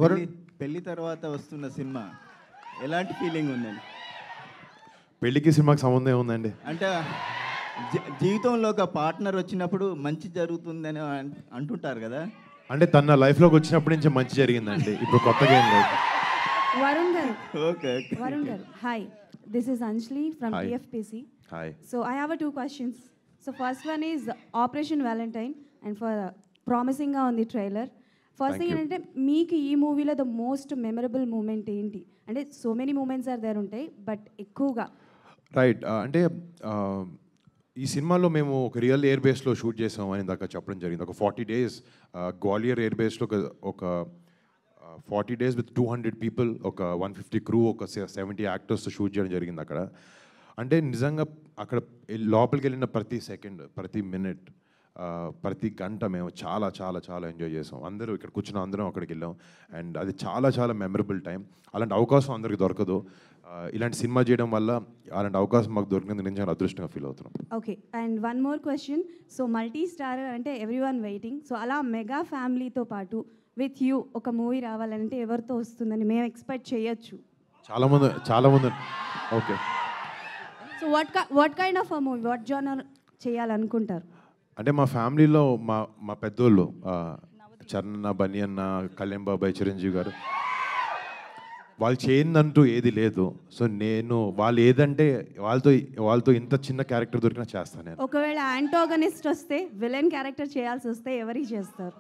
పెళ్లి పెళ్లి తర్వాత వస్తున్న సినిమా ఎలాంటి ఫీలింగ్ ఉందండి? పెళ్ళికి సినిమాకి సంబంధం ఏముందండి? అంటే జీవితంలో ఒక పార్ట్నర్ వచ్చినప్పుడు మంచి జరుగుతుందని అంటుంటారు కదా. అంటే తన లైఫ్లోకి వచ్చినప్పటి నుంచి మంచి జరిగిందండి. ఇప్పుడు కొత్తగా ఏం లేదు. Varun Garu. Okay okay. Varun Garu. Hi. This is Anjali from Hi. TFPC. Hi. So I have two questions. So first one is Operation Valentine and for promising on the trailer. First Thank thing you. ఏంటంటే మీకు ఈ మూవీలో the most memorable moment ఏంటి? అంటే so many moments are there ఉంటాయి but ఎక్కువగా right. అంటే ఈ సినిమాలో మేము ఒక రియల్ ఎయిర్ బేస్లో షూట్ చేసాం అని దాకా చెప్పడం జరిగింది. ఒక 40 days గ్వాలియర్ ఎయిర్ బేస్లో ఒక 40 days విత్ 200 పీపుల్, ఒక 150 క్రూ, ఒక 70 యాక్టర్స్తో షూట్ చేయడం జరిగింది అక్కడ. అంటే నిజంగా అక్కడ లోపలికి వెళ్ళిన ప్రతి సెకండ్, ప్రతి మినిట్, ప్రతి గంట మేము చాలా చాలా చాలా ఎంజాయ్ చేసాం. అందరూ ఇక్కడ కూర్చున్న అందరం అక్కడికి వెళ్ళాం. అండ్ అది చాలా చాలా మెమరబుల్ టైం. అలాంటి అవకాశం అందరికి దొరకదు. ఇలాంటి సినిమా చేయడం వల్ల అలాంటి అవకాశం మాకు దొరికినందుకు నేను చాలా అదృష్టంగా ఫీల్ అవుతున్నాం. Okay. And one more question. So multi star అంటే ఎవ్రీవన్ వెయిటింగ్. సో అలా మెగా ఫ్యామిలీతో పాటు విత్ యూ ఒక మూవీ రావాలంటే ఎవరితో వస్తుందని మేము ఎక్స్పెక్ట్ చేయొచ్చు? చాలామంది. Okay. So what kind of uh movie, what genre చేయాలనుకుంటారు? అంటే మా ఫ్యామిలీలో మా పెద్దోళ్ళు చరణ్, బన్నీ అన్న, కళ్యాణ్ బాబాయ్, చిరంజీవి గారు, వాళ్ళు చేయిందంటూ ఏది లేదు. సో నేను వాళ్ళు ఏదంటే వాళ్ళతో ఇంత చిన్న క్యారెక్టర్ దొరికినా చేస్తాను నేను. ఒకవేళ యాంటోగనిస్ట్ వస్తే, విలన్ క్యారెక్టర్ చేయాల్సి వస్తే ఎవరికి చేస్తారు?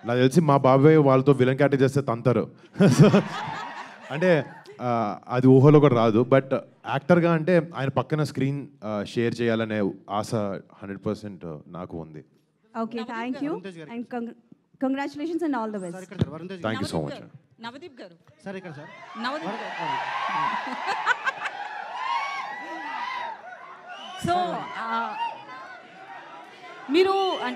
నాకు తెలిసి మా బాబాయ్ వాళ్ళతో విలన్ క్యారెక్టర్ చేస్తే తంతారు. అంటే అది ఊహలో కూడా రాదు. బట్ యాక్టర్గా అంటే ఆయన పక్కన స్క్రీన్ షేర్ చేయాలనే ఆశ 100% నాకు ఉంది. Okay, thank you and congratulations and all the best. Thank you so much. Navdeep గారు సార్ ఇక్కడ సార్ నవదీప్ గారు సో మీరు